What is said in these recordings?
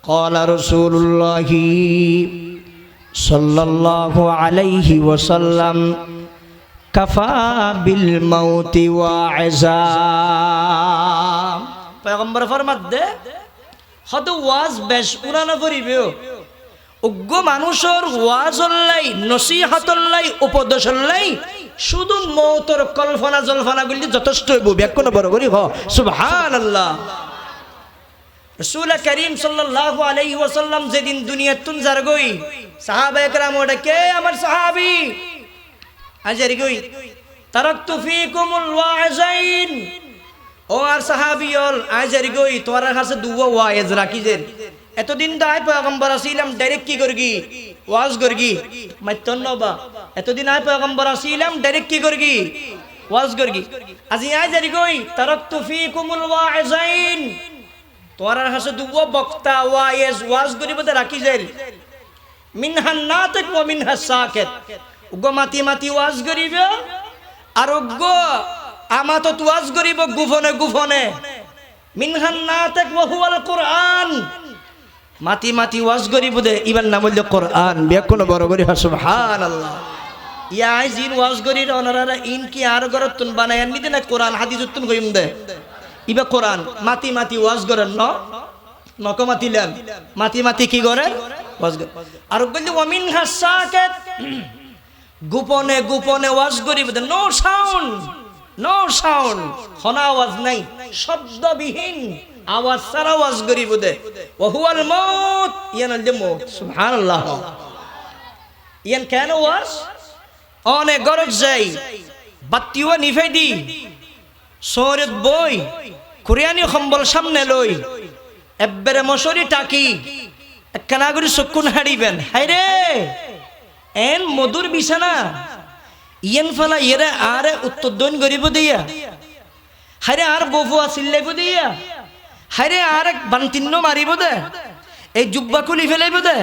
ক্বালা রাসূলুল্লাহি সাল্লাল্লাহু আলাইহি ওয়াসাল্লাম কাফা বিল মাউতি ওয়াইজা। পয়গম্বর ফরমাত দে হদ ওয়াজ বেশ পুরানো করিবেও উগ্র মানুষের ওয়াজল্লাই নসিহতল্লাই উপদেশল্লাই শুধু মৌতর কল্পনা জল্পনা গুলি যথেষ্ট হইব। ব্যাকুণ বড় করি হ সুবহানাল্লাহ। রাসূল করিম সাল্লাল্লাহু আলাইহি ওয়াসাল্লাম যেদিন দুনিয়াতুন যার গই সাহাবায়ে কেরাম ওটা কে আমার সাহাবী আজারি গই তারাকতু ফিকুমুল ওয়াইজাইন ও আর সাহাবিয়ল আজারি গই তোরা কাছে দুয়া ওয়াইজ রাখিজেন। এতদিন দায় পয়গম্বর আসিলাম ডাইরেক্ট কি করগি ওয়াজ করগি মাইতন্নবা। এতদিন আয় পয়গম্বর আসিলাম ডাইরেক্ট কি করগি ওয়াজ করগি। আজি আজারি গই তারাকতু ফিকুমুল ওয়াইজাইন তোরা কাছে দুয়া বক্তা ওয়াইজ ওয়াজ করিবতে রাখিজেন। মিনহান নাতিক ওয়া মিনহাস সাকিত উগো মাতি মাতি ওয়াজ করিবে আর উগো আমাতত ওয়াজ করিব গুফনে গুফনে। মিনহান নাতিক ওয়া হুয়াল কুরআন মাতি মাতি ওয়াজ করিব দে ইবার নাম হইল কোরআন। ব্যাকুণ বড় করি সুবহানাল্লাহ। ইয়া জিন ওয়াজ করি ওনারা ইন কি আর গরত তুন বানায় নিতে না কোরআন হাদিস তুন কইম দে ইবা কোরআন মাতি মাতি ওয়াজ করেন ন নক মাতিলেন মাতি মাতি কি করে ওয়াজ করে। আর বলি ওয়া মিনহাস সাকিত গোপনে গোপনে ওয়াজ করিব দে নো সাউন্ড নো সাউন্ড খনা আওয়াজ নাই শব্দবিহীন আওয়াজ ছাড়া ওয়াজ করিব দে। ওয়া হুয়াল মাউত ইয়ান আল মাউত সুবহানাল্লাহ। ইয়ান কেন ওয়াজ অনেক গরজ যাই বাতিও নিফাই দি সৌরত বই কোরআনি সম্বল সামনে লই এব্বেরে মশরি টাকি একখানা করে চকুন হারিবেন হাইরে এন মধুর বিছানা ইয়ান ফালা ইয়েরে আরে উত্তর দৈন করিব দিয়া হাইরে আর বফুয়া চিল্লাইব দিয়া হাইরে আর এক বান্তিন্ন মারিব দে এই জুব্বা খুলি ফেলাইব দে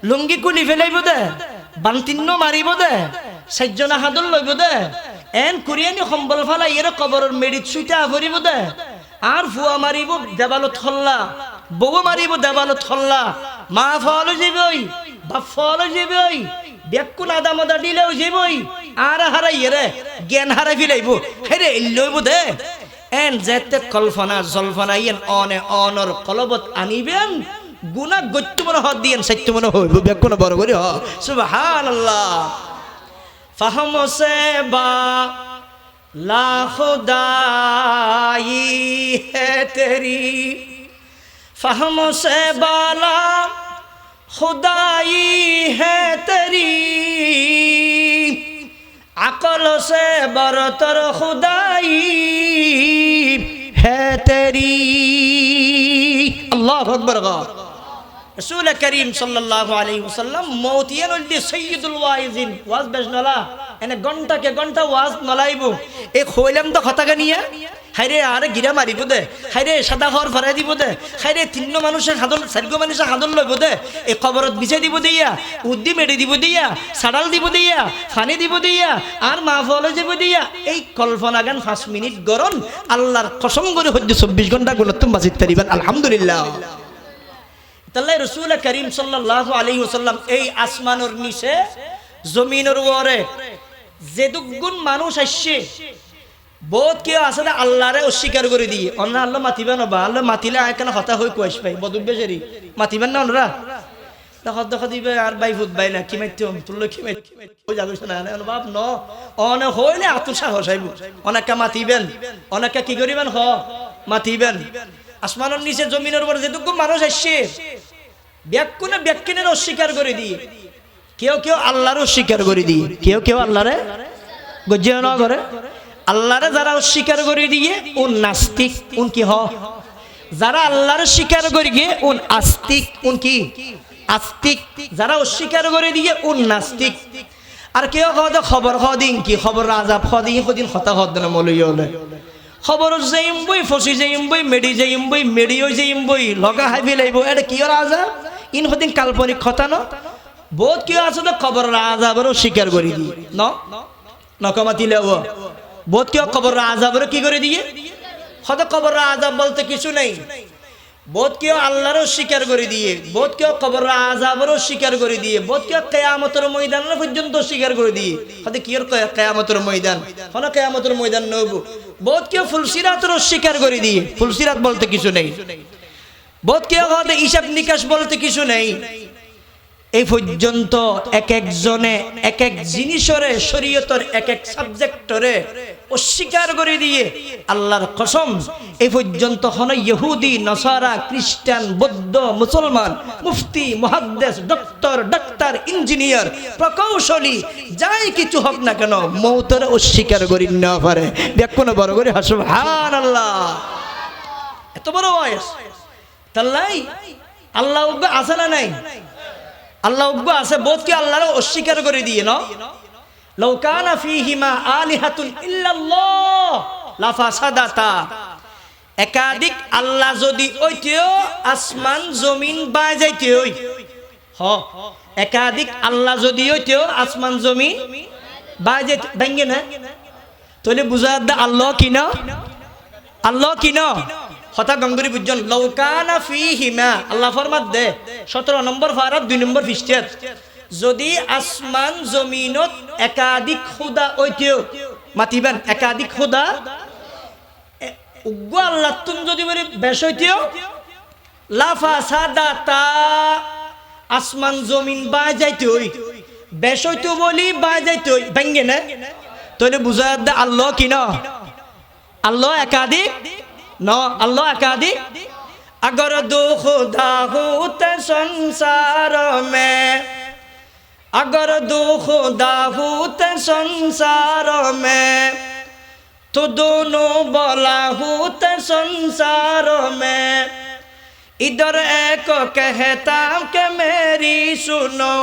লুঙ্গি খুলি ফেলাইব দে বান্তিন্ন মারিব দে সাজ্জনা হাদল লইব দে এন কোরিয়ানি সম্বল ফালা ইয়েরে কবরের মেডিত সুইটা ভরিব দে আর ফুয়া মারিব দেবালত হল্লা বউ মারিব দেবালত হল্লা মা ফল যাবই বাপ ফল যাবই ব্যাকুণ আদা মদা দিলেও যাবই আর হারাই রে জ্ঞান হারাই ফেলাইব হেরে লইব দে এন যেতে কল্পনা জল্পনা ইয়েন অনে অনর কলবত আনিবেন গুনাহ গত্য মনে হদ দিয়েন সত্য মনে হইব। ব্যাকুণ বড় করি হ সুবহানাল্লাহ। ফাহম সে বা লা খুদাই है तेरी फहम से बाला खुदाई है तेरी अकल से बरतर खुदाई है तेरी। अल्लाहु अकबर। রাসূল করিম সাল্লাল্লাহু আলাইহি ওয়াসাল্লাম মওতিয়ান উলদি সাইয়্যিদুল ওয়াইজিন ওয়াজ বেশ নলা এনে ঘন্টা কে ঘন্টা ওয়াজ নলাইব এ খইলাম তো কথা গানিয়া হাইরে আরে গিরা মারিব দে হাইরে সাদা হর ভরাই দিব দে হাইরে তিন্ন মানুষের হাদল সারিগো মানুষের হাদল লইব দে এ কবরত বিছাই দিব দিয়া উদ্দি মেডি দিব দিয়া সাড়াল দিব দিয়া ফানি দিব দিয়া আর মা ফলে যাব দিয়া এই কল্পনা গান 5 মিনিট গরন আল্লাহর কসম করে হজ্জ 24 ঘন্টা গুণতুম বাজিত তারিবান আলহামদুলিল্লাহ। তাল্লাই রাসূল করিম সাল্লাল্লাহু আলাইহি ওয়াসাল্লাম এই আসমানের নিচে জমিনের উপরে যে দুগুণ মানুষ আসছে বহুত কেউ আছে আল্লাহরে অস্বীকার করে দিয়ে অন্য আল্লাহ মাতিবেন বা আল্লাহ মাতিলে এখানে হতা হয়ে কুয়াশ পাই বদুবেশারি মাতিবেন না ওনারা দেখা দেখা দিবে আর বাই ফুট বাই না কি মাইতে তুললো কি মাইতে যাবে না বাপ ন অনে হইলে আতুর সাহস আইব অনেকে মাতিবেন অনেকে কি করিবেন হ মাতিবেন। আসমানের নিচে জমিনের উপর যেটুকু মানুষ আসছে ব্যাকুণে ব্যাকুণের অস্বীকার করে দিয়ে কেউ কেউ আল্লাহর অস্বীকার করে দিয়ে কেউ কেউ আল্লাহরে গজ্জিয়া না করে আল্লাহরে যারা অস্বীকার করে দিয়ে উন নাস্তিক উন কি হ যারা আল্লাহর স্বীকার করে গিয়ে উন আস্তিক উন কি আস্তিক যারা অস্বীকার করে দিয়ে উন নাস্তিক। আর কেউ কত খবর দিন কি খবর রাজা দিন কদিন হতা হদ না মলই হলে খবর যাইম বই ফসি যাইম বই মেডি যাইম বই মেডিও যাইম বই লগা হাইবি লাইব এটা কি রাজা ইন হদিন কাল্পনিক কথা ন বহুত কেউ আছে তো খবর রাজা বড় স্বীকার করে দিয়ে ন নকমাতিলে বহুত কেউ খবর রাজা বড় কি করে দিয়ে হয়তো খবর রাজা বলতে কিছু নেই বহুত কেউ আল্লাহরও স্বীকার করে দিয়ে, বহুত কেউ কবরের আযাবেরও স্বীকার করে দিয়ে, বহুত কেউ কিয়ামতের ময়দান পর্যন্ত স্বীকার করে দিয়ে। হতে কি এর কিয়ামতের ময়দান, কোন কিয়ামতের ময়দান নব। বহুত কেউ ফুলসিরাতেরও স্বীকার করে দিয়ে, ফুলসিরাত বলতে কিছু নেই। বহুত কেউ হতে হিসাব নিকাশ বলতে কিছু নেই। এই পর্যন্ত এক একজনে এক এক জিনিসরে শরীয়তের এক এক সাবজেক্টরে অস্বীকার করে দিয়ে আল্লাহর কসম এই পর্যন্ত হন ইহুদি, নাসারা, খ্রিস্টান, বৌদ্ধ, মুসলমান, মুফতি, মুহাদ্দিস, ডাক্তার, ইঞ্জিনিয়ার, প্রকৌশলী, যাই কিছু হোক না কেন মৌতের অস্বীকার করি না পারে। দেখুন বড় করে সুবহানাল্লাহ, এত বড় বয়স তাল্লাই আল্লাহ আছে না নাই? আল্লাহ আছে, বহুত কি আল্লাহর অস্বীকার করে দিয়ে না। লাউ কানা ফীহিমা আলিহাতুন ইল্লাল্লাহ লাফাসাদাতা, একাধিক আল্লাহ যদি হইতো আসমান জমিন বায় যাইতে হই। একাধিক আল্লাহ যদি হইতো আসমান জমিন বায় যাইতে ভাঙ্গে না, তাহলে বুঝা দা আল্লাহ কি না, আল্লাহ কি না। হতা গঙ্গরি বুঝছেন, লাউ কানা ফীহিমা, আল্লাহ ফরমাত দে 17 নম্বর ফারাত 2 নম্বর পৃষ্ঠাত, যদি আসমান জমিনত একাধিক খুদা হইতো, মাতিবেন একাধিক খুদা উগ্র আল্লাহ তুম যদি বলি বেশ হইতো, লাফাসাদাতা, আসমান জমিন বাই যাইতে হই, বেশ হইতো বলি বাই যাইতে হই, ভাঙ্গে না, তাহলে বুঝা দে আল্লাহ কি না, আল্লাহ একাধিক न, अल्लाह एकाधिक। अगर दो खुदा होते संसार में, अगर दो खुदा होते संसार में, तो दोनों भला होते संसार में। इधर एक कहता कि मेरी सुनो,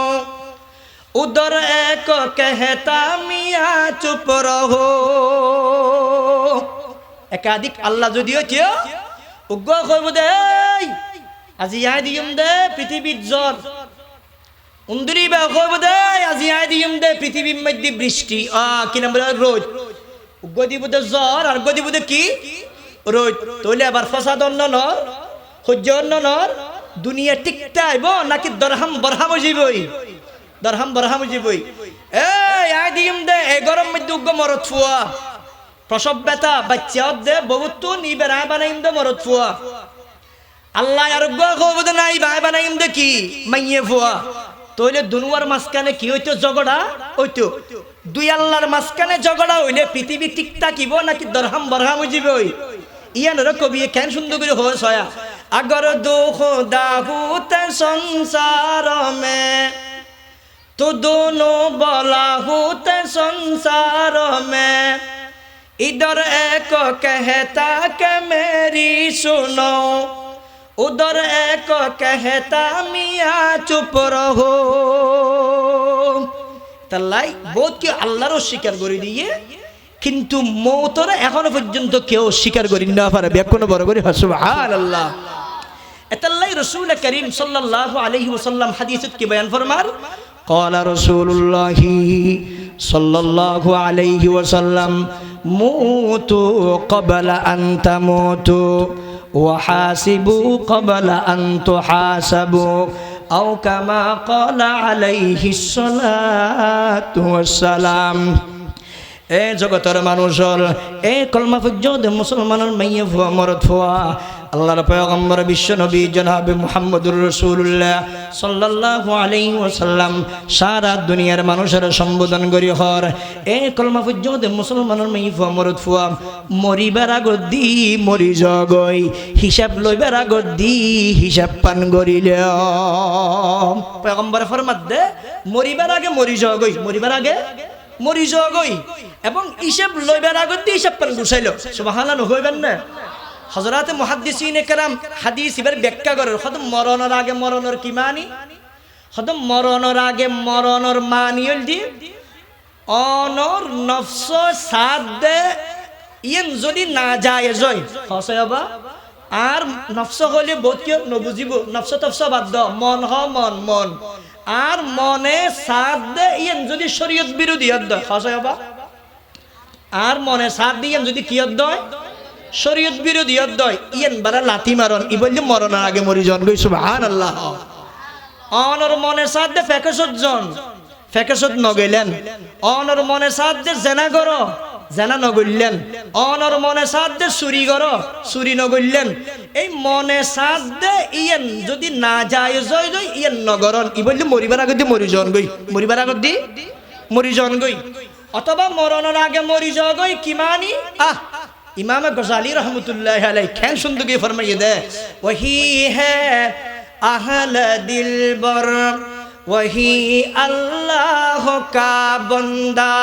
उधर एक कहता मियाँ चुप रहो। একাধিক আল্লাহ যদি হইতো উগ্র কইব দে আজি আই দিম দে পৃথিবীর জ্বর, উন্দরি বা কইব দে আজি আই দিম দে পৃথিবীর মধ্যে বৃষ্টি, কি নাম বলে রোদ। উগ্র দিব দে জ্বর আর উগ্র দিব দে কি রোদ। তাহলে আবার ফসাদ অন্যনর সহ্য অন্যনর দুনিয়া টিকতে আইব নাকি দরহাম বরহাম যাইবই, দরহাম বরহাম যাইবই। এই আই দিম দে এই গরম মধ্যে উগ্র মরত ফুয়া, প্রসব ব্যথা বাচ্চা দে বহুত নিবে রায় বানাইম দে মরত ফুয়া। আল্লাহ আরোগ্য কবদ নাই ভাই বানাইম দে কি মাইয়ে ফুয়া। তাহলে দুনিয়ার মাঝখানে কি হইতো ঝগড়া হইতো, দুই আল্লাহর মাঝখানে ঝগড়া হইলে পৃথিবী ঠিক থাকিব নাকি দরহাম বরহাম যাবে। ইয়ান কবি কেন সুন্দর করে হয় ছয়া, अगर दो खुदा होते संसार में तो दोनों भला होते संसार में। इधर एक कहता कि मेरी सुनो, उधर एक कहता मियाँ चुप रहो। তাই বহুত কি আল্লাহর স্বীকার করে দিয়ে কিন্তু মওতরে এখনো পর্যন্ত কেউ স্বীকার করি না পারে। ব্যাকুল বড় করে সুবহানাল্লাহ। এতাল্লাই রাসূল করিম সাল্লাল্লাহু আলাইহি ওয়াসাল্লাম হাদিসত কি বয়ান ফরমার, قال رسول الله صلى الله عليه وسلم موتوا قبل أن تموتوا وحاسبوا قبل أن تحاسبوا أو كما قال عليه الصلاة والسلام। এ জগতের মানুষের এ কলমা পর্যন্ত মুসলমানের মাইয়ে ভুয়া মরদ ভুয়া আল্লাহর পয়গম্বর বিশ্ব নবী জনাব মুহাম্মদুর রাসূলুল্লাহ সাল্লাল্লাহু আলাইহি ওয়াসাল্লাম সারা দুনিয়ার মানুষের সম্বোধন করি হর এ কলমা পর্যন্ত মুসলমানের মাইয়ে ভুয়া মরদ ভুয়া মরিবার আগত দি মরি জগই হিসাব লইবার আগত দি হিসাব পান করিলে। পয়গম্বর ফরমাত দে মরিবার আগে মরি জগই, মরিবার আগে মরি জগই এবং হিসাব লইবার আগত হিসাব পান গুছাইল। সুবহানাল্লাহ হইবেন না। হযরতে মুহাদ্দিসিনে কেরাম হাদিস এর ব্যাখ্যা করেন খতম মরণের আগে মরণের কি মানি, খতম মরণের আগে মরণের মানি হল দি অনর নফস সাদ দে ইন যদি না যায় জয় হসয়বা আর নফস হলে বহুত কি নবুজিব নফস তফস বাদ দ মন হ মন মন আর মনে সাথ দে ইয়েন যদি শরীয়ত বিরোধী হদ হসয়বা আর মনে সাথ দিয়ে যদি কি হদ শরীয়ত বিরোধী অধ্যয় ইয়েন বারা লাথি মারন ই বললে মরণের আগে মরি জন গই সুবহানাল্লাহ অনর মনে সাথে ফেকসত জন ফেকসত নগইলেন অনর মনে সাথে জেনা করো জেনা নগইলেন অনর মনে সাথে চুরি করো চুরি নগইলেন এই মনে সাথে ইয়েন যদি না যায় জয় জয় ইয়েন নগরন ই বললে মরিবার আগে দি মরি জন গই মরিবার আগে দি মরি জন গই অথবা মরণের আগে মরি যাওয়া গই কি মানি ইমাম গজালি রহমতুল্লাহ আলাইহি খেন সুন্দরকে ফরমাইয়ে দে ওহি হ্যায় আহল দিলবর ওহি আল্লাহ কা বান্দা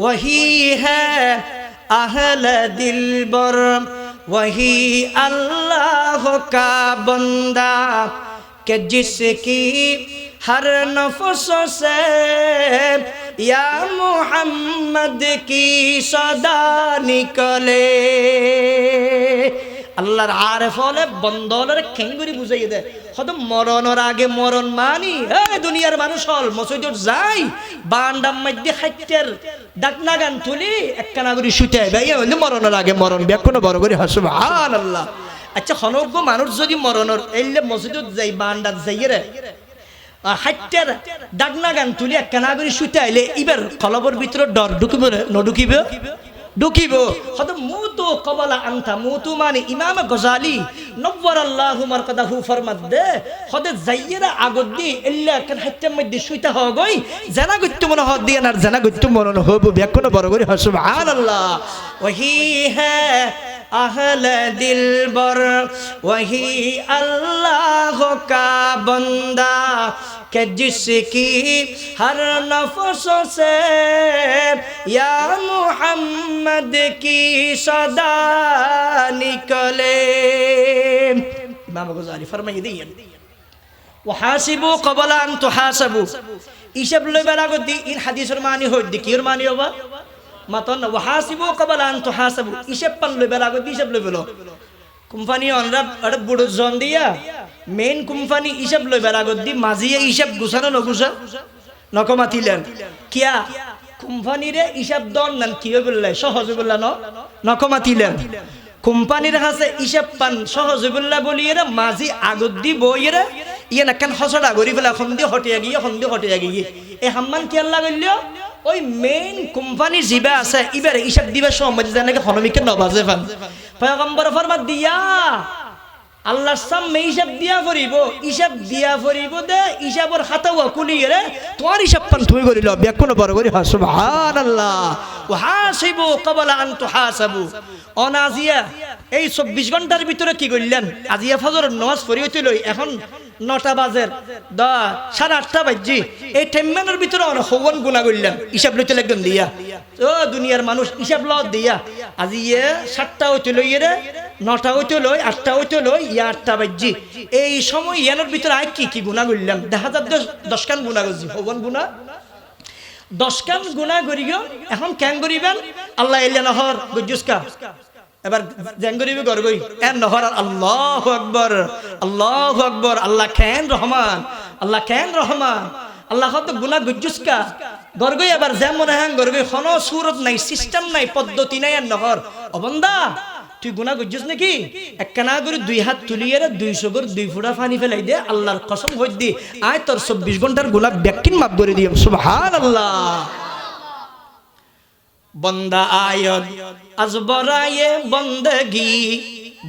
ওহি হ্যায় আহল দিলবর ওহি আল্লাহ কা বান্দা কে জিসকি हर नफ्स से या मोहम्मद की सदा निकले আল্লাহর আরেফ হলে বন্দলের খেঙ্গুরি বুঝাইয়ে দেয় হয়তো মরণের আগে মরণ মানি দুনিয়ার মানুষ হল মসজিদত যাই বান্ডাম মধ্যে খাইতের ডাকনা গান তুলি একখানা করে শুতে ভাইয়া হইলে মরণের আগে মরণ ব্যাকুন বড় করে সুবহানাল্লাহ আচ্ছা হনজ্ঞ মানুষ যদি মরণের এলে মসজিদত যাই বান্ডাত যাইয়ে রে হাইটের ডাকনা গান তুলি একখানা করে শুতে আইলে এবার কলবর ভিতরে ডর ঢুকিব নঢুকিব ঢুকিব হয়তো মুতু কবলা আনতা মুতু মানে ইমাম গজালি নব্বর আল্লাহু মারকাদাহু ফরমাত দে হদে যাইয়েরা আগত দি এল্লা একখান হাইটের মধ্যে শুইতে হ গই জানা গইতে মনে হদ দিয়ে আর জানা গইতে মনে হব ব্যাকুন বড় করে সুবহানাল্লাহ ওহি হ্যায় अहल दिलबर वही अल्लाह का बंदा के जिसकी हर नफ्स से या मोहम्मद की सदा निकले इमाम गजाली फरमाइए दिए वहासिबु क़बल अन तुहासबु इशब लबला को दी इन हदीसर मानी हो दी किर मानी होबा মাতন ওয়াহাসিবু ক্বাবলা আন তুহাসাবু হিসাব পান লইবে লাগো হিসাব লইবে লো কোম্পানি অনরা আরে বড় জন দিয়া মেইন কোম্পানি হিসাব লইবে লাগো দি মাজিয়ে হিসাব গুছানো নগুছা নকমাতিলেন কিয়া কোম্পানিরে হিসাব দন নান কি হইবল্লাই সহজ হইবল্লা নকমাতিলেন কোম্পানির কাছে হিসাব পান সহজ হইবল্লা বলিয়েরা মাজি আগত দি বইয়েরা ইয়ে নাকান হসড়া গরি ফেলা খন্দি হটিয়া গিয়ে এ হাম্মান কি আল্লাহ কইল ওই মেইন কোম্পানি জিবা আছে ইবারে হিসাব দিবা সময় জানাকে হনমিকে নবাজে ফান পয়গম্বর ফরমাত দিয়া আল্লাহর সামনে হিসাব দিয়া ফরিব দে হিসাবর খাতাও কুলিয়ে রে তোমার হিসাব পান তুমি করিল ব্যাকুন বড় করি সুবহানাল্লাহ ওয়াহাসিবু ক্বাবলা আন তুহাসাবু অনাজিয়া এই 24 ঘন্টার ভিতরে কি কইলেন আজিয়া ফজরের নামাজ পড়ি হইতে লই এখন 9টা বাজের 8:30 বাজে এই টাইমের ভিতরে হওন গুনাহ কইলেন হিসাব লইতে লাগবেন দিয়া ও দুনিয়ার মানুষ হিসাব ল দিয়া আজিয়ে 7টা হইতে লই রে 9টা হইতে লই 8টা হইতে লই 8টা বাজে এই সময় ইয়ানোর ভিতরে আই কি গুনাহ কইলাম দেখা যাচ্ছে 10 কান গুনাহ করছি হওন গুনাহ 10 কান গুনাহ করিও এখন কেন করিবেন আল্লাহ এলিয়া নহর গজুসকা এবার জেঙ্গরিবি গরগই এন নহর আল্লাহু আকবার আল্লাহ কেন রহমান আল্লাহ কত গুনাহ গজুসকা গরগই এবার যেমন হ্যাং গরগই কোনো সুরত নাই সিস্টেম নাই পদ্ধতি নাই এন নহর ও বান্দা তুই গুনাহ গজুস নাকি একখানা করে 2 হাত তুলিয়ে 200 করে 2 ফুটা পানি ফেলাই দে আল্লাহর কসম হই দি আয় তোর 24 ঘন্টার গুনাহ ব্যাকিন মাফ করে দিম সুবহানাল্লাহ बंदा आयत अज बराए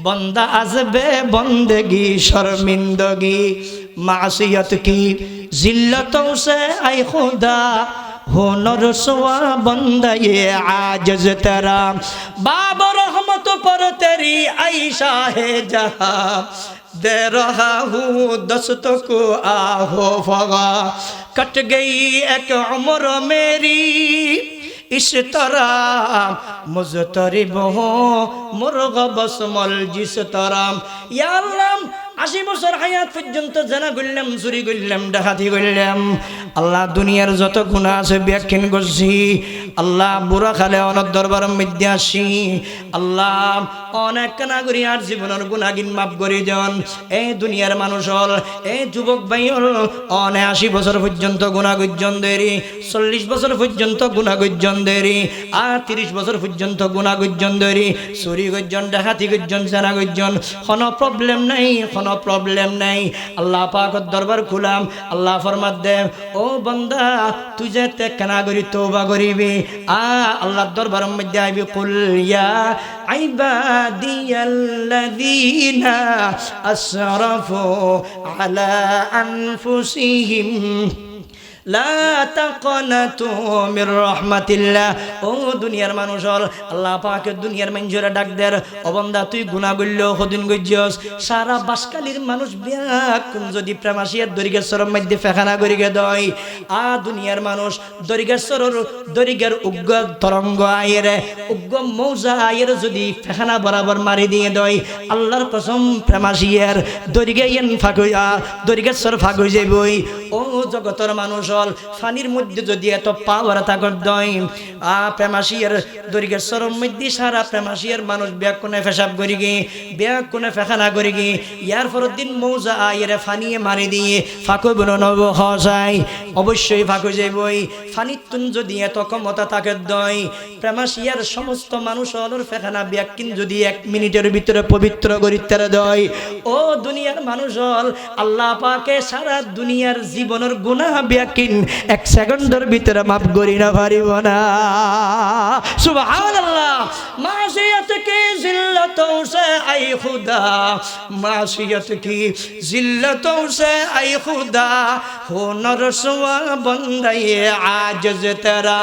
बंदा अजबे बंदगी शर्मिंदगी मासियत की जिल्लतों से आए खुदा हो नरसवा बंदा ये आजज तेरा बाब रहमत पर तेरी ऐशा है जहां दे रहा हूँ दस्तों को आहो फगा कट गई एक उम्र मेरी इस तरह मुज़तरिब हो मुर्ग बसमल जिस तरह या अल्लाह 80 বছর হায়াত পর্যন্ত জানা করলাম, চুরি করলাম, ডাকাতি করলাম, আল্লাহ দুনিয়ার যত গুনাহ আছে ব্যাখ্যান করছি। আল্লাহ বুড়া খালে অনেক দরবারের মধ্যে আসি, আল্লাহ অনেক কানা করি আর জীবনের গুণাগিন মাফ করে দেন। এই দুনিয়ার মানুষ হল, এই যুবক ভাই হল অনে 80 বছর পর্যন্ত গুনাহ গর্জন দেরি, 40 বছর পর্যন্ত গুনাহ গর্জন দেরি, আর 30 বছর পর্যন্ত গুনাহ গর্জন দেরি, চুরি গর্জন, ডাকাতি গর্জন, জানা গর্জন, কোনো প্রবলেম নাই, কোনো প্রবলেম নাই। আল্লাহ পাকের দরবার খুলাম, আল্লাহ ফরমাত দে ও বান্দা তুই যে কানা করি তওবা করিবি, আল্লাহর দরবারের মধ্যে আইবি, কুল ইয়া ইবাদিয়াল্লাযীনা আসরাফু আলা আনফুসিহিম লা তাকনাতু মির রাহমাতিল্লাহ। ও দুনিয়ার মানুষ হল, আল্লাহ পাকে দুনিয়ার মানুষরা ডাক দেয়, ও বান্দা তুই গুনাহ করলেও হদিন গজ্জস। সারা বাসকালির মানুষ ব্যাকুন যদি প্রেমাশিয়ার দরিগেশ্বরের মধ্যে ফেখানা করিগে দয়, দুনিয়ার মানুষ দরিগের উগ্র তরঙ্গ আয়ের, উগ্র মৌজা আয়ের যদি ফেখানা বরাবর মারি দিয়ে দয়, আল্লাহর কসম প্রেমাশিয়ার দরিগে ইয়েন ফাঁকুয়া দরিগেশ্বর ফাঁক হয়ে যাবই। ও জগতের মানুষ হল, ফানির মধ্যে যদি এত পাওয়ার থাকত দয়, প্রেমাশিয়ার দরিগেশ্বরের মধ্যে সারা প্রেমাশিয়ার মানুষ ব্যাকুনে ফেসাব করি গে, ব্যাকুনে ফেখানা করি গে, ইয়ার পরের দিন মৌজা আয়ের ফানিয়ে মারি দিয়ে ফাঁকু বন নব হসাই, অবশ্যই ফাঁকু যাবই। ফানির তুন যদি এত ক্ষমতা থাকে দয়, প্রেমাশিয়ার সমস্ত মানুষ হলর ফেখানা ব্যাকিন যদি 1 মিনিটের ভিতরে পবিত্র করিতে দয়, ও দুনিয়ার মানুষ হল, আল্লাহ পাকে সারা দুনিয়ার জীবনের গুনাহ ব্যাকিন 1 সেকেন্ডের ভিতরে মাফ করি না পারিব না। সুবহানাল্লাহ। মাসিয়ত কি জিল্লতों से आई खुदा, मासियत की जिल्लतों से आई खुदा, हो न रसवा बंदे आजिज तेरा,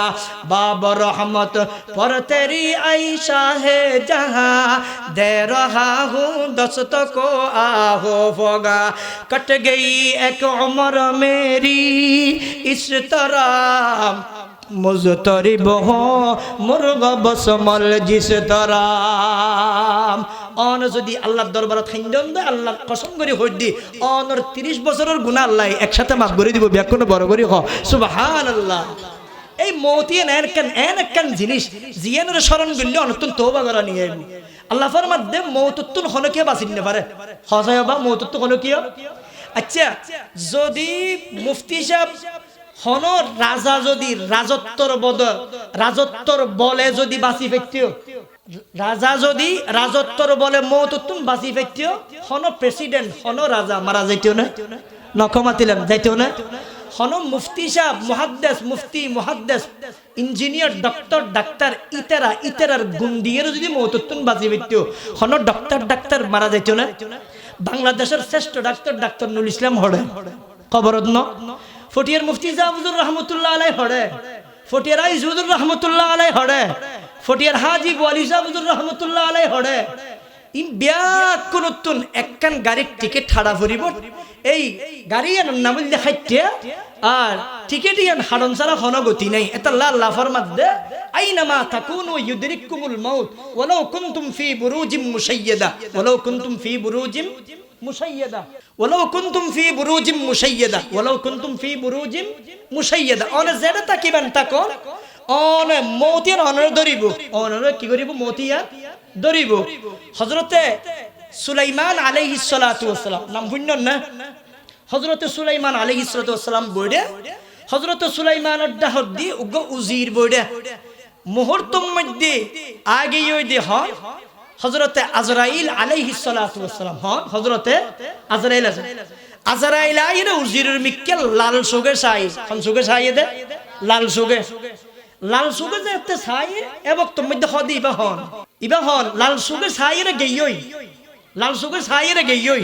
बाब रहमत पर तेरी ऐसा है जहां, दे रहा हूँ दस्त को आहो फोगा, कट गई एक उम्र मेरी इस तरह, मुज़तरिब हो मुर्गा बसमल जिस तरह। অন যদি আল্লাহর দরবারত খাইন্দন দে, আল্লাহর কসম করে হই দি অনর 30 বছরের গুনাহ আল্লাহ একসাথে মাফ করে দিব, ব্যাক কোনো বড় করে হ সুবহানাল্লাহ। এই মৌতিয়ে এনকান জিনিস জিয়ানের স্মরণ করলে অনতুন তওবা করা নিয়ে আইব। আল্লাহ ফরমাত দে মৌতুতুন হনকে বাঁচিন না পারে, হসায় বা মৌতুতু হলো কি? আচ্ছা যদি মুফতি সাহেব হন রাজা যদি রাজত্বর বলে যদি বাঁচি ফেকতিও, রাজা যদি রাজত্বর বলে মৌতুতুন বাঁচি ফেকতিও, হন প্রেসিডেন্ট হন রাজা মারা যাইতেও না, নখমাতিলেন যাইতেও না, হন মুফতি সাহেব মুহাদ্দিস, মুফতি মুহাদ্দিস, ইঞ্জিনিয়ার, ডক্টর, ডাক্তার, ইতেরার গুণ দিয়ে যদি মৌতুতুন বাঁচি ফেকতিও, হন ডাক্তার মারা যাইতেও না। বাংলাদেশের শ্রেষ্ঠ ডাক্তার নুল ইসলাম হড়ে কবরত্ন, ফটিয়ার মুফতি জাহুজুর রহমতুল্লাহ আলাই হড়ে, ফটিয়ার আইজুদুর রহমতুল্লাহ আলাই হড়ে, ফটিয়ার হাজি ওয়ালি জাহুজুর রহমতুল্লাহ আলাই হড়ে। ইন ব্যাকুনতুন একখান গাড়ির টিকিট ঠাড়া ফুরিব, এই গাড়ি নাম দেখাইতে আর টিকিট ইয়ান হাড়ন ছাড়া হন গতি নাই। এটা আল্লাহ ফরমাত দে আইনামা তাকুনু ইউদরিকুমুল মাউত ওয়ালাউ কুনতুম ফি বুরুজিম মুশাইয়াদা, ওয়ালাউ কুনতুম ফি বুরুজিম মুশাইয়াদা, ওয়ালাউ কুনতুম ফি বুরুজিম মুশাইয়াদা, ওয়ালাউ কুনতুম ফি বুরুজিম মুশাইয়াদা। অনে যেটা তাকিবেন তাকো অনে মৌতিয়ান অনর ধরিব, অনর কি করিব মৌতিয়া ধরিব। হযরতে সুলাইমান আলাইহিস সালাতু ওয়াস সালাম নাম শুনন না, হযরতে সুলাইমান আলাইহিস সালাতু ওয়াস সালাম বইডে, হযরতে সুলাইমানের দাহদি উগ উজির বইডে মুহূর্তের মধ্যে আগে ওই দে হয় হযরতে আজরাইল আলাইহিস সালাতু ওয়াস সালাম, হন হযরতে আজরাইল আইরে উজিরের মিক্কেল লাল সুগে সাই, কোন সুগে সাই দে লাল সুগে যে এতে সাই এবং তোর মধ্যে হদি ইবা হন লাল সুগে সাইরে গেইয়ই, লাল সুগে সাইরে গেইয়ই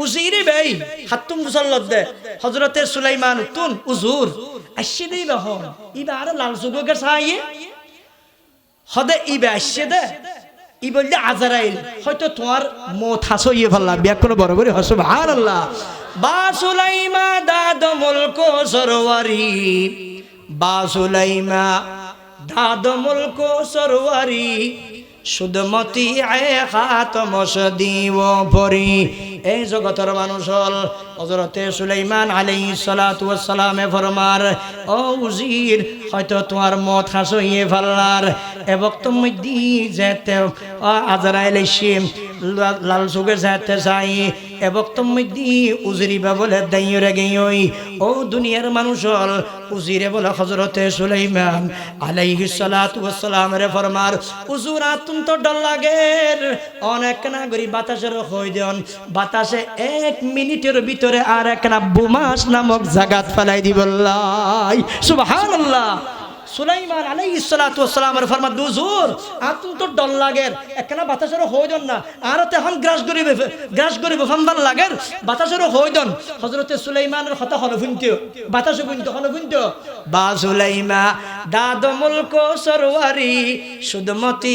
উজিরে বেই হাতুম মুসাল্লাত দে হযরতে সুলাইমান তুন উজুর আসছে দেই বা হন ইবা আর লাল সুগে সাই হদে ইবা আসছে দে, ই বললে আজরাইল হয়তো তোমার মত হাসইয়ে ফেললা, ব্যাকুন বড় করে সুবহানাল্লাহ। বা সুলাইমা দাদ মুলক সরওয়ারি, বা সুলাইমা দাদ মুলক সরওয়ারি, সুদমতি খাতম সদীব পরি। এই জগতের মানুষ হল হযরতে সুলাইমান আলাইহিস সালাতু ওয়াস সালামে ফরমার, ও উজির হয়তো তোমার মত হাস হইয়ে ফেললার এবং তুমি দি যেতে আজরাইল এসে লাল সুগে যেতে চাই এবং তুমি দি উজরিবা বলে দাইরে গেই। ও দুনিয়ার মানুষ হল উজিরে বলে হযরতে সুলাইমান আলাইহিস সালাতু ওয়াস সালামের ফরমার, হুজুর আতুন তো ডর লাগের অনেক না গরি বাতাসের হই দেন, বাতাসে 1 মিনিটের ভিতরে আর এক না বুমাস নামক জাগাত ফেলাই দিবল্লাই। সুবহানাল্লাহ। সুলাইমান আলাইহিস সালাতু ওয়াস সালামের ফরমান, হুজুর আতুন তো ডর লাগের একনা বাতাসের হই দেন না আর তে হন গ্রাস করিবে ফান্দার লাগের বাতাসের হই দেন। হযরতে সুলাইমানের কথা হলো শুনতে বাতাসে শুনতে হলো শুনতে বা সুলাইমা দাদ মুলক সরওয়ারি সুদমতি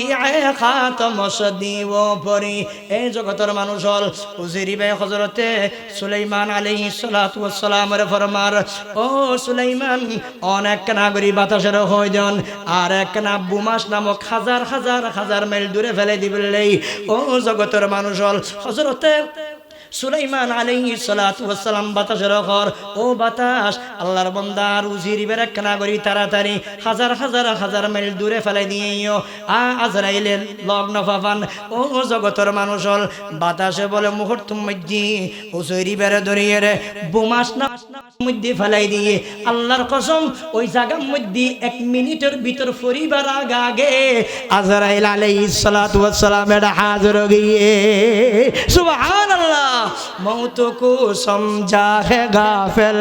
খাতম সদীব পরি। এই জগতের মানুষ হল উজিরি ভাই হযরতে সুলাইমান আলাইহিস সালাতু ওয়াস সালামের ফরমার, ও সুলাইমান অনেক নাগরি বাতাসের হই দেন আর এক না বুমাস নামক হাজার হাজার হাজার মাইল দূরে ফেলে দিবলেই। ও জগতের মানুষ হল হযরতে সুলাইমান আলাইহিস সালাতু ওয়াস সালাম বাতাসের ঘর, ও বাতাস আল্লাহর বান্দা উজির বেরেক না করি তাড়াতাড়ি হাজার হাজার হাজার মাইল দূরে ফেলে দিয়েও আজরাইলের লগ্ন পাবান। ও জগতের মানুষ হল বাতাসে বলে মুহূর্ত মধ্যে উজির বেরে ধরিয়ে রে বুমাস না মধ্যে ফেলাই দিয়ে আল্লাহর কসম ওই জায়গার মধ্যে 1 মিনিটের ভিতর পরিবার আগে আজরাইল আলাইহিস সালাতু ওয়াস সালাম এর হাজির গিয়ে। সুবহানাল্লাহ। मौत को समझा है गाफिल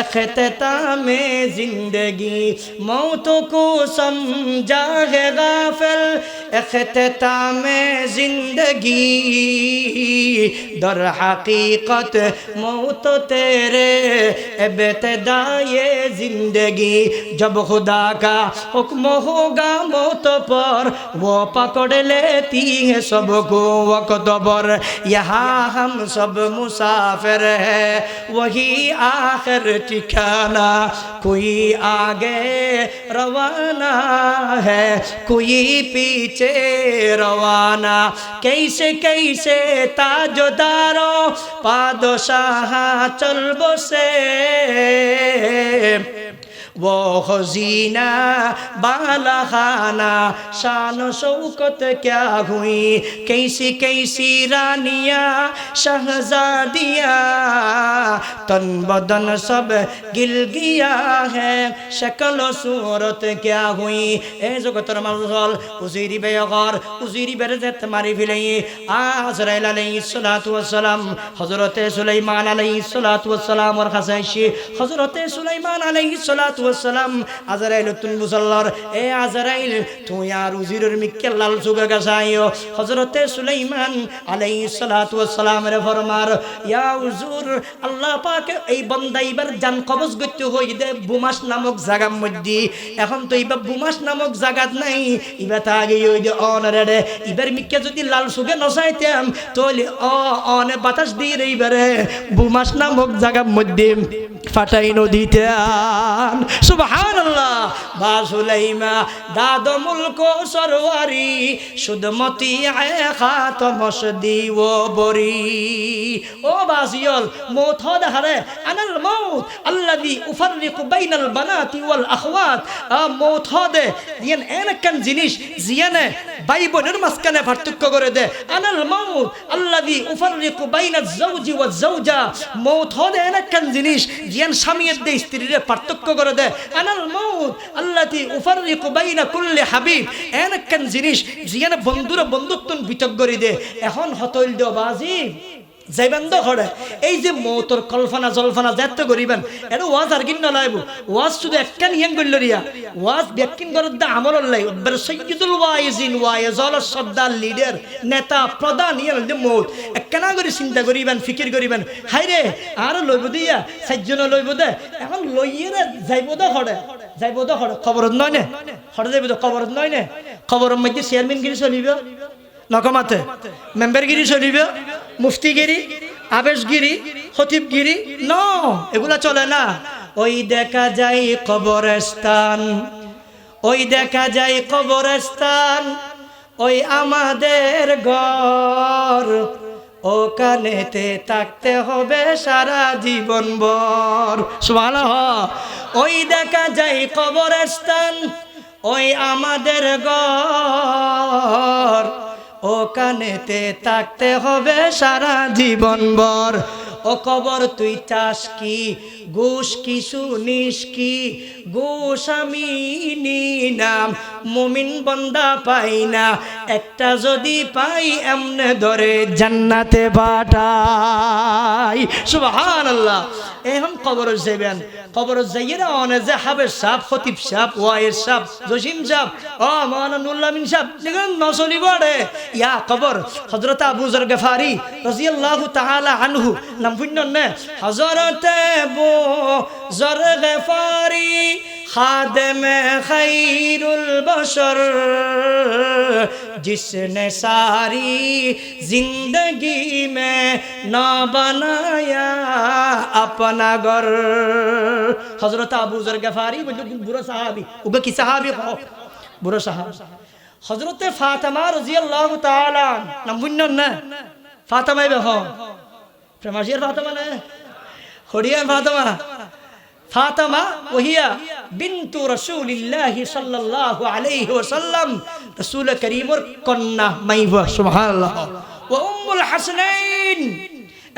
इख्तितामे जिंदगी, मौत को समझा है गाफिल इख्तितामे जिंदगी, दर हकीकत मौत तेरे इब्तिदाए जिंदगी, जब खुदा का हुक्म होगा मौत पर वो पकड़ लेती है सबको वक्त पर, यहाँ हम सब मुसाफिर है वही आखिर ठिकाना, कोई आगे रवाना है कोई पीछे रवाना, कैसे कैसे ताजदारो पादशाह चल बसे, वो खजीना बाला खाना शान शौकत क्या हुई, कैसी कैसी रानियाँ शहजादियाँ तन बदन सब गिल गया है शक्ल सूरत क्या हुई। ए जगतर मजल उजीरी बेगर उजीरी बेरजत मारी फिलाई आजराइल अलैहिस सलातु वस सलाम हजरते सुलाइमान अलैहिस सलातु वस सलाम और खासाइशी हजरते सुलाइमान अलैहिस सलातु সালাম আজরাইল তুন মুসাল্লার, এ আজরাইল তুই আর উজিরের মিক্কে লাল সুগা গাছাইও। হযরতে সুলাইমান আলাইহিস সালাতু ওয়াস সালামের ফরমার, ইয়া হুজুর আল্লাহ পাক এই বান্দা এবার জান কবজ করতে হই দে বুমাস নামক জায়গার মধ্যে, এখন তো এবার বুমাস নামক জায়গাত নাই, এবার তা আগে ওই যে অনরে এবার মিক্কে যদি লাল সুগে নসাইতাম তাহলে অনে বাতাস দিয়ে এইবারে বুমাস নামক জায়গার মধ্যে ফাটাই নদীতে আন। সুবহানাল্লাহ। বা সুলাইমা দাদ মুলক সরওয়ারি সুদমতি খাতম সদীব বরি। ও বাসিয়ল মৌত হদ হারে আনাল মৌত আল্লাযী উফাররিকু বাইনাল বানাতি ওয়াল আখওয়াত, মৌত হদে ইয়ান এনেকান জিনিস জিয়ানে ভাই বোনের মাঝখানে পার্থক্য করে দে। আনাল মৌত আল্লাযী উফাররিকু বাইনাজ যাওজি ওয়াজ যাওজা, মৌত হদে এনেকান জিনিস জিয়ান স্বামীর দে স্ত্রীরে পার্থক্য করে দে। আনাল মৌত আল্লাযী উফাররিকু বাইনা কুল্লি হাবিব, এনেকান জিনিস জিয়ানে বন্ধুরা বন্ধুত্ব বিতক করে দে। এখন হতইল দে বাজি যাইবেন ধরে এই যে মৌতর কল্পনা জল্পনা যেত করিবেন এটা ওয়াজ আর কিন নলাইব, ওয়াজ শুধু একখান হিয়াং করল রিয়া ওয়াজ ব্যাকিং করার দা আমল লাই উদ্বার সৈয়দুল ওয়াইজিন ওয়াইজল সর্দার লিডার নেতা প্রধান ইয়াল দে মৌত একখানা করে চিন্তা করিবেন ফিকির করিবেন, হাই রে আর লইব দিয়া সাতজন লইব দে এখন লইয়ে যাইব দা হড়ে যাইব দা হড়ে খবরত নয় নে হড়ে যাইব তো খবরত নয় নে, খবরের মধ্যে চেয়ারম্যান গিরি চলিব নকমাতে, মেম্বারগিরি চলিব, মুফতিগিরি, আবেশগিরি, খতিবগিরি ন এগুলা চলে না। ওই দেখা যায় কবরস্থান, ওই দেখা যায় কবরস্থান, ওই আমাদের ঘর, ওখানেতে থাকতে হবে সারা জীবন ভর। সুবহানাল্লাহ। ওই দেখা যায় কবরস্থান, ওই আমাদের ঘর, ওখানেতে থাকতে হবে সারা জীবন ভর। ও কবর তুই চাস কি, ঘুষ কি শুনিস কি, ঘুষ আমি নিলাম, মুমিন বান্দা পাই না, একটা যদি পাই এমনে ধরে জান্নাতে পাঠাই। সুবহানাল্লাহ। এখন কবর যাবেন, কবর যাইয়েরা অনে যে হাবের সাহ, খতিব সাহ, ওয়াইয়ের সাহ, জসিম সাহ, ও মাওলানা নুরুল আমিন সাহ দেখেন নসলি বড়ে ইয়া কবর হযরত আবু যর গফারি রাদিয়াল্লাহু তাআলা আনহু নাম শুনলেন না? হযরত আবু যর গফারি খাদেমে খৈরুল বশর, जिसने सारी जिंदगी में ना बनाया अपना घर। हजरत अबू जर गफारी बुरा साहबी, उगा की साहबी हो बुरा साहब। हजरत फातिमा रज़ियल्लाहु ताला नाम बुन्नन ना, फातिमा बे हो प्रेमाशियर फातिमा ना, होड़िया फातिमा। फातिमा वहिया बिन्तु रसूलिल्लाहि सल्लल्लाहु अलैहि वसल्लम, रसूल करीमर कन्या माइवा। सुबहानाल्लाह। व उम्मुल हसनैन,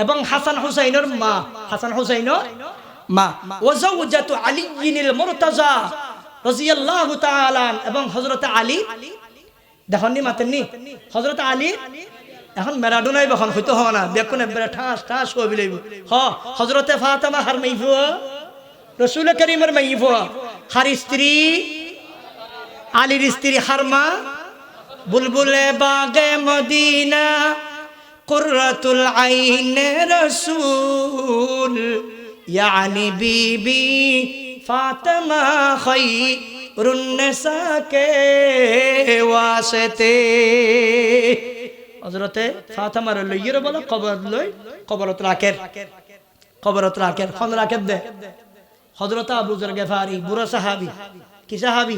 এবং হাসান হুসাইনের মা, হাসান হুসাইনের মা। ও যাওজাতু আলীল মুরতাজা রাদিয়াল্লাহু তাআলা, এবং হযরত আলী দেখনি মাতেননি হযরত আলী এখন ম্যারাডোনাই বখন হইতো হ না দেখুন একবারে ঠাস ঠাস হয়ে বিলাইব। হ হযরত ফাতিমা হার মাইফু রসুল করিমের মাইফু, হার স্ত্রী আলীর স্ত্রী হারমা, বুলবুলে বাগে মদিনা, কুররাতুল আইনে রসুল, यानी बीबी फातिमा खैरुन निसा के वास्ते। हजरत फातिमार लइयर बोला कबर लई, कबरत राखेर, कबरत राखेर, खन राखेर दे। हजरत अबू जर गफारी बुरा साहाबी, की साहाबी?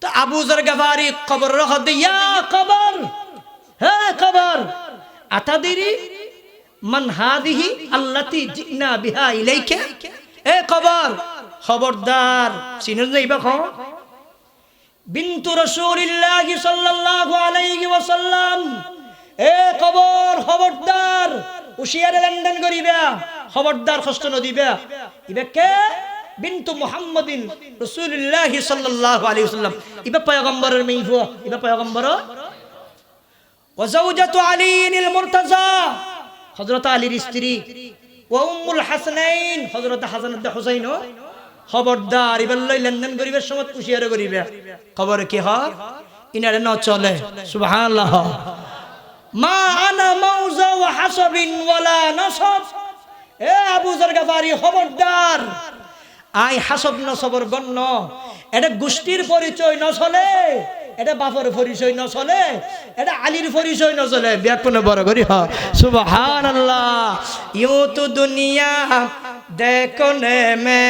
तो अबू जर गफारी कबर रख दे, या कबर, है कबर, अतादिरी मन हादिही अल्लती जिना बिहा इलाइके। ए कबर खबरदार चिनन जाइबा खो, बिन्तु रसूलिल्लाहि सल्लल्लाहु अलैहि वसल्लम। ए कबर खबरदार उशियार लेनदेन करिबा, खबरदार कष्ट न दिबा। इबा के बिन्तु मुहम्मदिन रसूलिल्लाहि सल्लल्लाहु अलैहि वसल्लम, इबा पैगम्बरेर मेइफो, इबा पैगम्बर। व जाওজাতু আলীল মুরতাজা, हजरत आलीर स्त्री। व उम्मुल हसनैन, हजरत हासान हुसैन। खबरदार इबार लई लेनदेन करिবার সময় কুশিয়ারে করিবে। খবর কি হয় ইনারে ন চলে। সুবহানাল্লাহ। মা আনা মাউজা ওয়া হাসাবিন ওয়ালা নাসাব। এ আবু যর গফারি খবরদার, আই হাসব নসবর গণ্য, এটা গোষ্ঠীর পরিচয় ন চলে, এটা বাপর পরিচয় ন চলে, এটা আলীর পরিচয় ন চলে। ব্যাকুনে বড় করি হ। সুবহানাল্লাহ। ইউ তো দুনিয়া দেখনে মে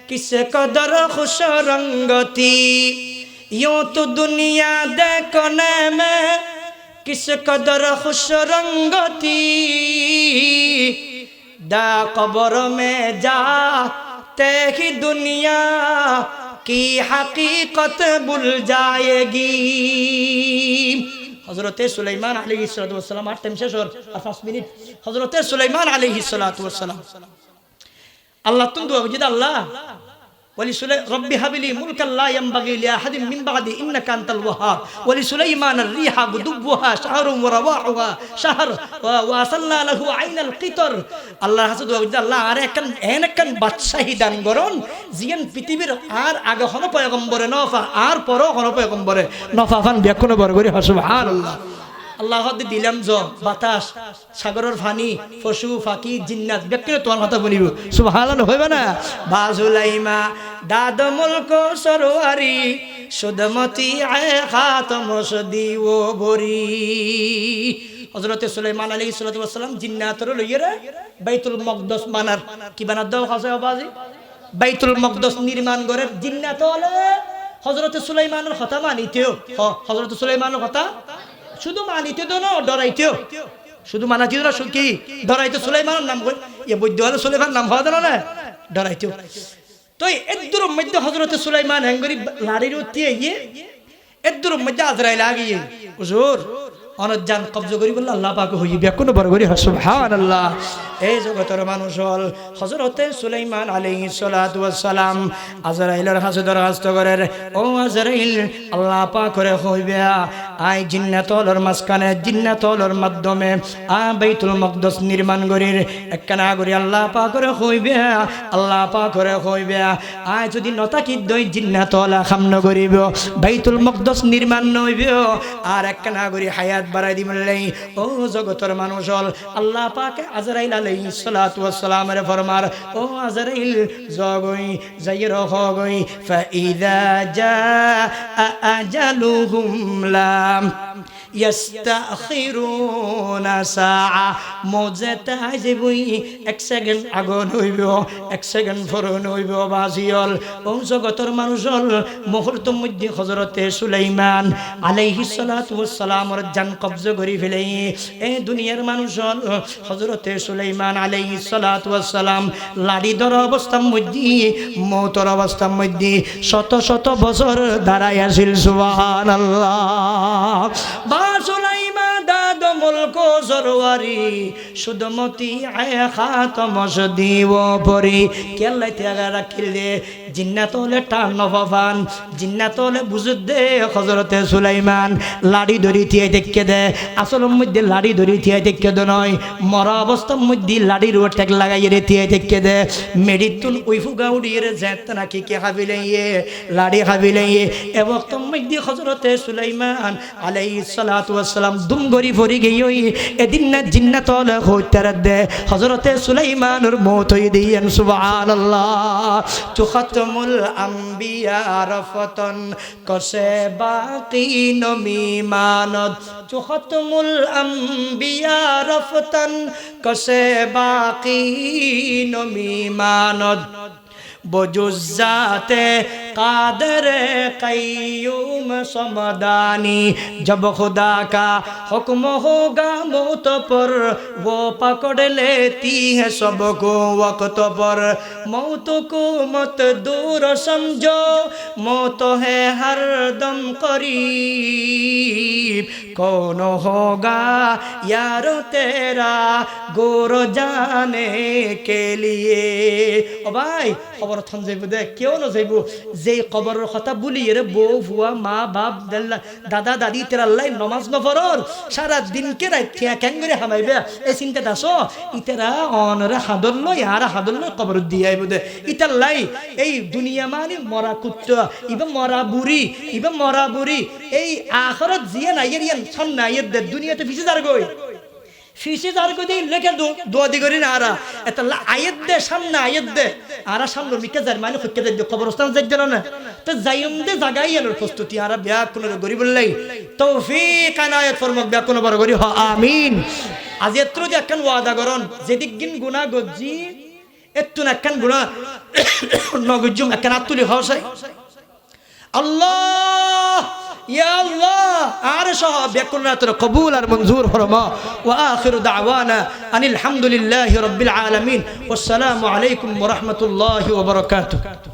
কিসে কদর খুশ রঙ্গতি, ইউ তো দুনিয়া দেখনে মে কিসে কদর খুশ রঙ্গতি, দা কবর মে যা ते ही दुनिया की हकीकत भूल जाएगी। हजरत सुलेमान अलैहिस्सलाम 8 टाइम शेष और 5 मिनट। हजरत सुलेमान अलैहिस्सलाम अल्लाह तुम दुआ बजिद अल्लाह वली रब्बी हबली मुल्कन ला यंबगी लिअहदिन मिन बअदी इन्नका अंतल वहाब वली सुलैमान अर्रिहा गुदुव्वुहा शहरुन व रवाहुहा शहर व असल्ना लहु आइनाल क़ितर। আল্লাহ হাসু দুয়া বজিদ আল্লাহ আর একখান বাদশাহী দান করুন জিয়ান পৃথিবীর আর আগে হন পয়গম্বরে নফা আর পর হন পয়গম্বরে নফা ফান ব্যাকুন বড় করে সুবহানাল্লাহ। আল্লাহ হাতে দিলাম জ বাতাস সাগরের পানি পশু পাখি জিন্নাত ব্যক্তি তোমার কথা বলিব সুবহানাল্লাহ হইবে না। বাজুলাইমা দাদ মুলক সরওয়ারি সুদমতি আয় খাতম সদি ও ভরি। হযরত সুলাইমান আলাইহিস সালাতু ওয়াস সালাম জিন্নাতর লইরা বাইতুল মাকদাস বানার কি বানার দাও খাসে বাবাজি বাইতুল মাকদাস নির্মাণ করে জিন্নাত হলে হযরতে সুলাইমানের কথা মানিতেও হযরতে সুলাইমানের কথা শুধু মানিতে তো না ডরাইতেও শুধু মানাতিও না কি ডরাইতে সুলাইমানের নাম কই এ বৈদ্য হলো সুলাইমান নাম হওয়া না ডরাইতেও তো এদুর মধ্যে হযরতে সুলাইমান হেঙ্গরি লাড়ির উঠিয়ে গিয়ে এদুর মধ্যে আজরাইল আগিয়ে হুজুর অনজান কবজ করি বলল আল্লাহ পাক হইবে কোন বড় করি সুবহানাল্লাহ এই জগতের মানুষ হল হযরতে সুলাইমান আলাইহিস সালাতু ওয়াস সালাম আজরাইলের কাছে দরখাস্ত করে ও আজরাইল আল্লাহ পাক করে হইবে আই জিন্নাতুলের মাঝখানে জিন্নাতুলের মাধ্যমে বাইতুল মাকদাস নির্মাণ করির একখানা করি আল্লাহ পাক করে হইবে আল্লাহ পাক করে হইবে আই যদি নতাকি দই জিন্নাতুল খামন করিব বাইতুল মাকদাস নির্মাণ হইবে আর একখানা করি হায়াত বাড়াই দিমলাই ও জগতের মানুষ হল আল্লাহ পাক আজরাইল আলাইহিস সালাতু ওয়াস সালামের ফরমার ও আজরাইল জগই যাইর হগই ফাইদা জা আজালুহুম লাম ইয়াস্তাখিরুনা সাআ মুজতা যাবই এক সেকেন্ড আগুন হইব এক সেকেন্ড ফরন হইব বাজিল ও জগতের মানুষ হল মুহূর্তের মধ্যে হযরতে সুলাইমান আলাইহিস সালাতু ওয়াস সালামের জান কবজ করি ফেলে এই দুনিয়ার মানুষ হল হযরতে সুলাইমান আলাইহিস সালাতু ওয়াস সালাম লাড়ি ধর অবস্থার মধ্যে মওতর অবস্থার মধ্যে শত শত বছর দাঁড়ায় আছিল সুবহানাল্লাহ বা সুলাইমান দাদ মুলক জরওয়ারি সুদমতি আয় খাতম সদিব পরি কেলাই ত্যাগা রাখিলে জিন্নাতলে টান নফান জিন্নাতলে বুঝুদ দে হযরতে সুলাইমান লাড়ি ধরি থিয়ে দেখকে দে আসলের মধ্যে লাড়ি ধরি থিয়ে দেখকে দে নয় মরা অবস্থার মধ্যে লাড়ির ওটেক লাগাইয়ে রে থিয়ে দেখকে দে মেডিতুন ওই ফুগা উড়িয়ে রে যেত নাকি কে হাবিলাইয়ে লাড়ি হাবিলাইয়ে এ ওয়াক্তর মধ্যে হযরতে সুলাইমান আলাইহিস সালাতু ওয়াস সালাম দুম গরি ফরি গই এদিন না জিন্নাতলে হইতার দে হযরতে সুলাইমানের মওত হই দিয়েন সুবহানাল্লাহ তুখাতমুল আম্বিয়া রফতন কসে বাকি নমি মানত তুখাতমুল আম্বিয়া রফতন কসে বাকি নমি মানত बजुज़ाते कादर क़य्यूम समदानी जब खुदा का हुक्म होगा मौत पर वो पकड़ लेती है सबको वक्त पर मौत को मत दूर समझो मौत है हर दम करीब कौन होगा यार तेरा गोर जाने के लिए ओ भाई खबर थन जाइबो दे क्यों न जाइबो जे खबर কথা বলি রে বউ ফুয়া মা বাপ দাদা দাদি তেরা লাই নামাজ ন পড়র সারা দিন কে রাত কেন করে হামাইবে এই চিন্তা দাসো ইতেরা অনরে হাদর লই আর হাদর লই কবর দি আইবো দে ইতার লাই এই দুনিয়া মানে মরা কুত্তা ইবা মরা বুড়ি এই আখিরাত জিয়া নাইয়ের ছন নাইয়ের দে দুনিয়াতে ফিসে যার গই ফিসে যার গই দিন লেখে দোয়া দি করি না আরা এটা আয়াত দে সামনে আয়াত দে আরা সামনে মিকে যার মানে হকে দে কবরস্থান যাই দেন না তো যাইম দে জাগাই এর প্রস্তুতি আরা বিয়া কোন গরিব লাই তৌফিক আনায়াত ফরমাক বিয়া কোন বড় গরি হ আমিন আজ এত্র যে একখান ওয়াদা করন যেদিক গিন গুনাহ গজ্জি এত্তুন একখান গুনাহ নগজুম একখান আতুলি হসাই আল্লাহ يا الله عرشه بيكون قبول منزور فرما وآخر دعوانا أن الحمد لله رب العالمين والسلام عليكم ورحمة الله وبركاته.